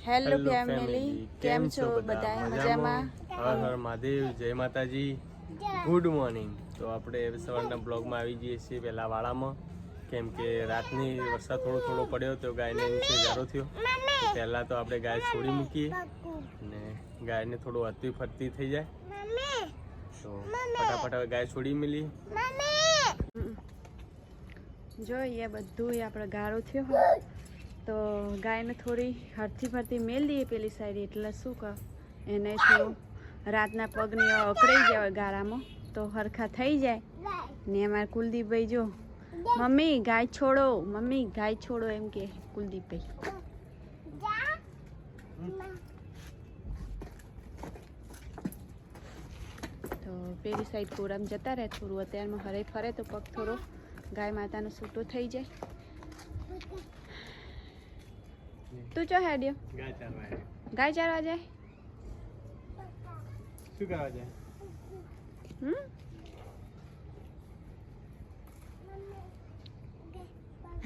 Hello family, કેમ છો બધા? મજામાં? હર હર મહાદેવ, જય માતાજી, ગુડ મોર્નિંગ. તો આપણે સવારના બ્લોગમાં આવી જઈએ છીએ પહેલાં વાળામાં, કેમ કે રાતની વરસાદ થોડો પડ્યો તો ગાયને નીચે ગારો થયો. તો પહેલાં તો આપણે ગાય છોડી મૂકીએ અને ગાયને થોડું હરતી ફરતી થઈ જાય તો ફટાફટ હવે ગાય છોડી મેલી. જોઈએ બધું આપણે ગારો થયો તો ગાયને થોડી હરતી ફરતી મેલ દઈએ પેલી સાઈડ, એટલે શું કહે એને થોડું રાતના પગની અકળાઈ જાય ગારામાં તો હરખા થઈ જાય ને. અમારા કુલદીપભાઈ જો મમ્મી ગાય છોડો, મમ્મી ગાય છોડો એમ કે કુલદીપભાઈ. તો પેલી સાઈડ કોરામ જતા રહે, થોડું અત્યારમાં હરે ફરે તો પગ થોડો ગાય માતાનો છૂટો થઈ જાય. તું ચો હેડ્યો? ગાય ચારવા જાય. શું કરવા જાય?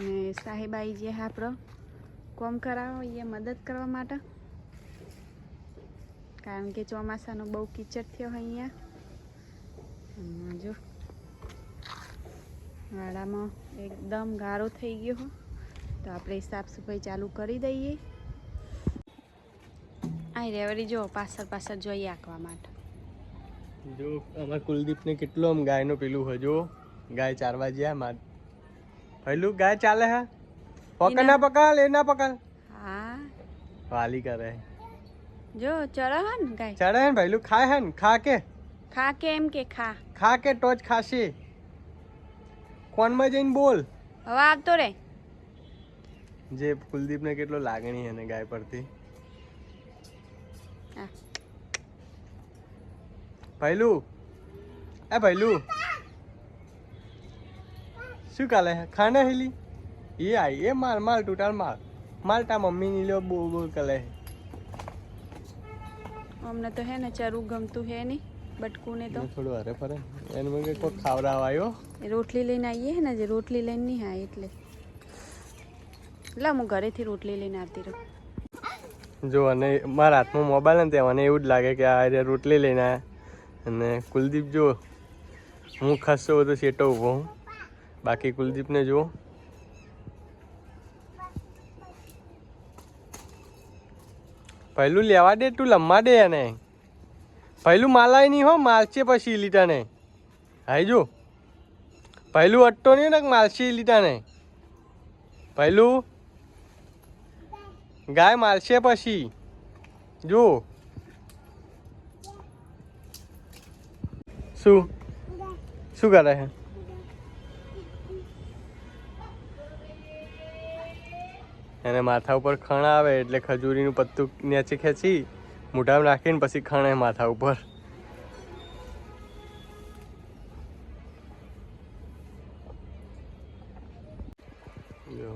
ને સાહેબાઈ જે આપણો કોમ કરાવો એ મદદ કરવા માટે, કારણ કે ચોમાસાનો બહુ કીચડ થયો અહીંયા. જો વાડામાં એકદમ ગારો થઈ ગયો હો, તો આપણે સાફ સફાઈ ચાલુ કરી દઈએ. અહીં રેવડી જો પાછળ જોઈએ આંકવા માટે. જો અમારા કુલદીપને કેટલો આમ ગાયનો પેલું હોય. જો ગાય ચારવા જ્યાં પહેલું ગાય ચાલે હે, પકડ ના પકડ, એ ના પકડ. હા વાલી કરે જો ચડે હે ને ગાય, ચડે હે પહેલું ખાય હે ને, ખા કે એમ કે ખા કે ટોચ ખાશે. કોનમાં જઈને બોલ. હવે આવતો રે. જે કુલદીપને કેટલો લાગણી હે ને ગાય પરથી. પહેલું એ પહેલું શું કાલે ખાના હેલી એ આઈ એ માર ટૂટાલ માર તા મમ્મી ની લો બોલ કલે. અમને તો હે ને ચરવું ગમતું હે નહીં, બટકું ને તો થોડું હરે ફરે એને મને કોઈ ખાવડાવ આવ્યો. રોટલી લઈને આવીએ હે ને, જે રોટલી લઈને નહીં હા એટલે લા હું ઘરેથી રોટલી લઈને આવતી રહું. જો અને મારા હાથમાં મોબાઈલ ને ત્યાં મને એવું જ લાગે કે આ રોટલી લઈને આવ્યા. અને કુલદીપ જો હું ખસો તો સેટો ઊભો હું, બાકી કુલદીપને જુઓ પહેલું લેવા દે, તું લમ્મા દે એને. પહેલું માલાય નહીં હો, માલશે પછી લીટાને. હાઈ જો પહેલું અટ્ટો નહીં ને માલશે લીટાને. પહેલું ગાય મારશે પછી જો. શું કરે છે? એને માથા ઉપર ખણ આવે એટલે ખજૂરીનું પત્તું નીચે ખેંચી મોઢામાં રાખીને પછી ખણે માથા ઉપર. જો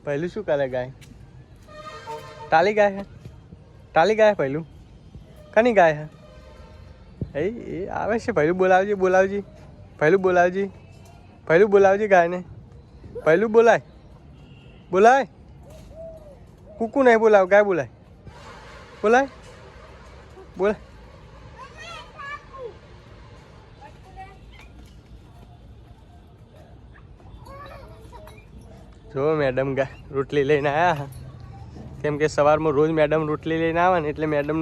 પહેલું શું કરે? ગાય ટાલી ગાય હે, ટાલી ગાય પહેલું કની ગાય હે? એ આવે છે. પહેલું બોલાવજી પહેલું બોલાવજી ગાયને. પહેલું બોલાય કુકુ નહીં બોલાવ, ગાય બોલાય. જો મેડમ રોટલી લઈને આવ્યા, કેમ કે સવારમાં રોજ મેડમ રોટલી લઈને આવે ને એટલે મેડમ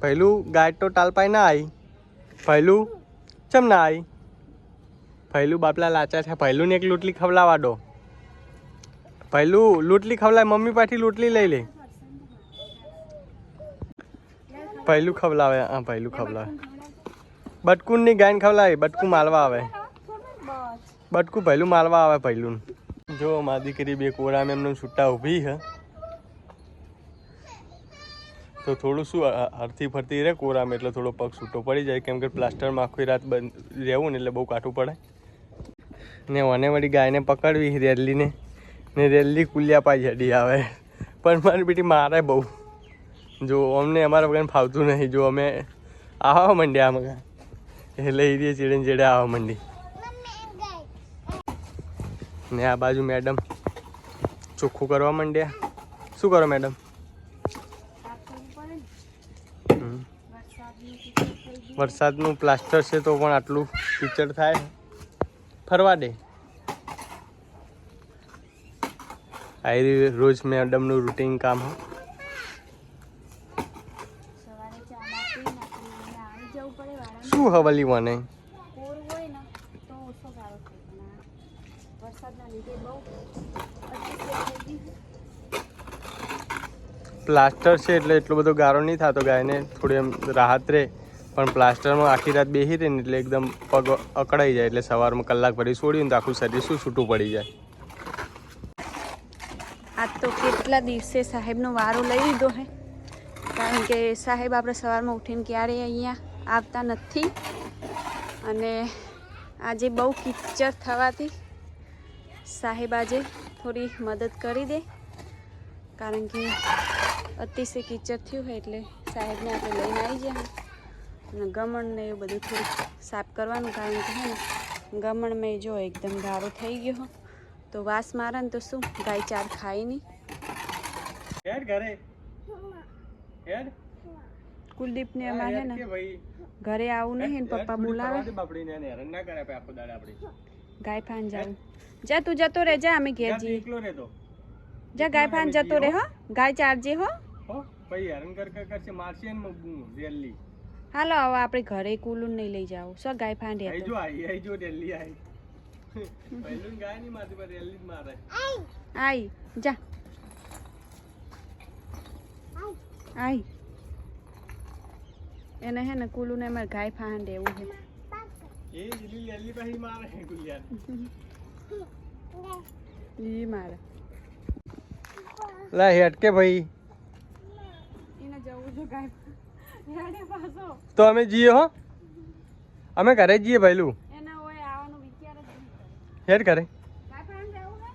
પહેલું ગાય તો ટાલપાઈ ના આવી. પહેલું ચમ ના આવી? પહેલું બાપલા લાચા છે. પહેલું ને એક લોટલી ખવડાવવા દો. પહેલું લોટલી ખવડાય, મમ્મી પાછી લોટલી લઈ લે. પહેલું ખવડાવે. હા પહેલું ખવડાવે. બટકું ની ગાયને ખવડાવે, બટકું મારવા આવે. બટકું પહેલું મારવા આવે. પહેલું જો મારી દીકરી બે કોરામ એમને છૂટા ઊભી છે તો થોડું શું હરતી ફરતી રહે કોરામ એટલે થોડો પગ છૂટો પડી જાય, કેમ કે પ્લાસ્ટરમાં આખી રાત બંધ રહેવું ને એટલે બહુ કાઠું પડે. ને મને વળી ગાયને પકડવી રેલીને, ને રેલી કુલિયા પાઈ જડી આવે પણ મારી બેટી મારે બહુ જો અમને અમારા વગર ફાવતું નહીં. જો અમે આવા માંડ્યા આમાં એટલે એ રીતે ચીડે ચીડે આવા માંડી. ને આ બાજુ મેડમ ચોખ્ખું કરવા માંડ્યા. શું કરો મેડમ? વરસાદનું પ્લાસ્ટર છે તો પણ આટલું કીચડ થાય. ફરવા દે. આ રોજ મેડમનું રૂટીન કામ હોય. શું હવાલી મને પ્લાસ્ટર છે એટલે એટલો બધો ગારો નહીં થતો. ગાયને થોડી એમ રાહત રહે. પણ પ્લાસ્ટરમાં આખી રાત બેસી રહે ને એટલે એકદમ પગ અકળાઈ જાય. એટલે સવારમાં કલાક ભરી છોડ્યું ને તો આખું શરીર છૂટું પડી જાય. આજ તો કેટલા દિવસે સાહેબનો વારો લઈ લીધો હે, કારણ કે સાહેબ આપણે સવારમાં ઉઠીને ક્યારેય અહીંયા આવતા નથી. અને આજે બહુ કિચડ થવાથી સાહેબ આજે થોડી મદદ કરી દે, કારણ કે અતિશય કિચડ થયું હોય એટલે સાહેબને આપણે લઈને આવી જાય. અને ગમણને એવું બધું થોડું સાફ કરવાનું, કારણ કે હે ને ગમણમાં જો એકદમ ગારો થઈ ગયો હોય તો વાસ મારે ને તો શું ગાય ચાર ખાય નહીં. કુલદીપને અમારે ને ઘરે આવું નહીં ને પપ્પા બોલાવે. ગાય ફાન જાવું. જા તું જતો રહે, જા અમે ઘેર જઈએ. જા ગાય ફાન જતો રહે. હો ગાય ચારજે. હો હાલો હવે આપણે ઘરે કુલું નહીં લઈ જાવ. સો ગાય ફાન રહે આઈ જા આઈ. એને હે ને કુલું ને અમારે ગાય ફાન દેવું છે. મારે લા હેટ કે ભાઈ એને જવું છે ગાય પાછો. તો અમે જઈએ. હો અમે ઘરે જઈએ ભાઈલું. એના હોય આવવાનો વિચાર જ નહીં. હેડ કરે ગાય ફાન દેવું હે.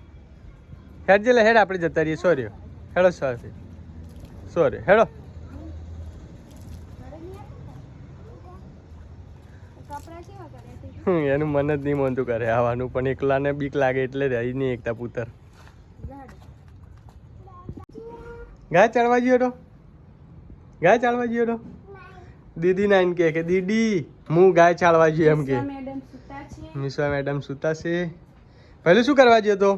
હેડ જે હેડ આપણે જતા રહીએ. સોરી હેડો સોરી હેડો. એનું મન જ નહીં મોનતું કરે આવવાનું, પણ એકલાને બીક લાગે એટલે રહી નહીં એકતા પુત્ર. ગાય ચાલવા ગયો તો દીદી ના એમ કે દીદી હું ગાય ચાલવા ગયો એમ કે. મિશ્રા મેડમ સુતા છે. પહેલું શું કરવા ગયો તો?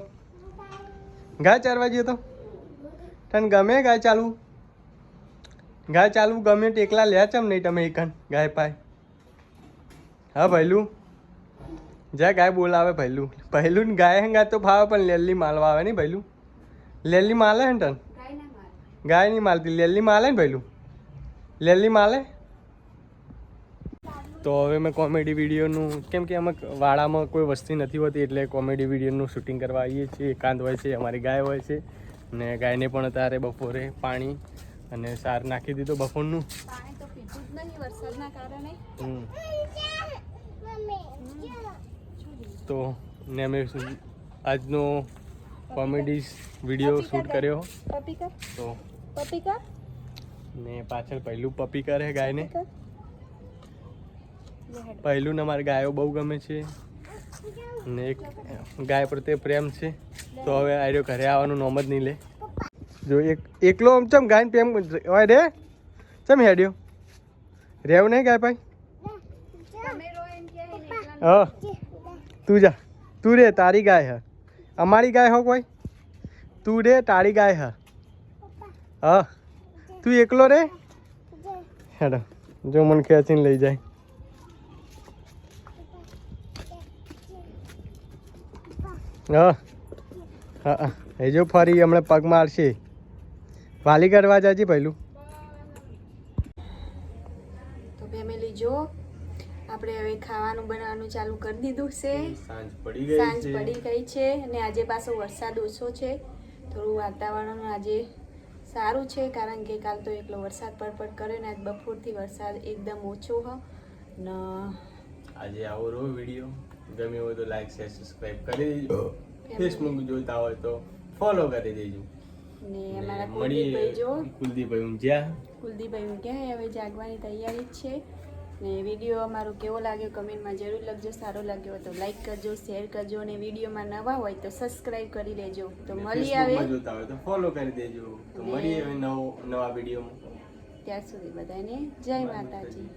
ગાય ચાલવા ગયો તો. તને ગમે ગાય ચાલવું? ગમે ટેકલા લે ચમ નહીં તમે એકન ગાય પાય? હા ભૈલું જા ગાય બોલાવે. પહેલું ગાય હંગા તો ફાવે, પણ લેલી માલવા આવે નહીં ભૈલું. લેલી માલે હે તન? ગાય નહીં માલતી, લેલી માલે ને ભૈલું. લેલી માલે. તો હવે મેં કોમેડી વિડીયોનું, કેમ કે અમે વાડામાં કોઈ વસ્તી નથી હોતી એટલે કોમેડી વિડીયોનું શૂટિંગ કરવા આવીએ છીએ. એકાંત હોય છે, અમારી ગાય હોય છે. અને ગાયને પણ અત્યારે બપોરે પાણી અને સાર નાખી દીધું બપોરનું. પાણી તો પીધું જ નહીં વરસાદના કારણે. તો ને અમે આજનો કોમેડી વિડીયો શૂટ કર્યો. તો ને પાછળ પહેલું પપી કરે ગાયને. પહેલું ને અમારે ગાયો બહુ ગમે છે ને એક ગાય પ્રત્યે પ્રેમ છે. તો હવે આર્યો ઘરે આવવાનું નોમ જ નહીં લે. જો એકલો ચમ ગાયને પ્રેમ હોય રે ચમ હેડ્યો રેવું નહીં ગાય ભાઈ. હા તું જા, તું રે તારી ગાય હે. અમારી ગાય હો કોઈ? તું રે તારી ગાય હે. હા તું એકલો રે હેડો. જો મને ખેંચીને લઈ જાય. હા હા એ જો ફરી હમણાં પગ મારશે. વાલી કરવા જાજી પહેલું. તો ફેમિલી જો આપણે હવે ખાવાનું બનાવવાનું ચાલુ કરી દીધું છે. સાંજ પડી ગઈ છે અને આજે પાછો વરસાદ ઓછો છે. થોડું વાતાવરણ આજે સારું છે, કારણ કે કાલ તો એટલો વરસાદ પડપડ કર્યો ને આજ બપોરથી વરસાદ એકદમ ઓછો હ ને. આજે આવો રો વિડીયો ગમે હોય તો લાઈક શેર સબસ્ક્રાઇબ કરી દેજો. ફેસબુક જોતા હોય તો ફોલો કરી દેજો. ને અમારા મળીએ કુલદીપભાઈ જો કુલદીપભાઈ ઊંઝ્યા. કુલદીપભાઈ ઊંઘ્યા હવે જાગવાની તૈયારી જ છે. ને વિડીયો અમારો કેવો લાગ્યો કમેન્ટમાં જરૂર લખજો. સારો લાગ્યો તો લાઈક કરજો, શેર કરજો અને વિડીયોમાં નવા હોય તો સબસ્ક્રાઈબ કરી લેજો. તો મળી આવે ફેસબુકમાં જોતા હોય તો ફોલો કરી દેજો. તો મળીએ હવે નવા વિડીયોમાં. ત્યાં સુધી બધાને જય માતાજી.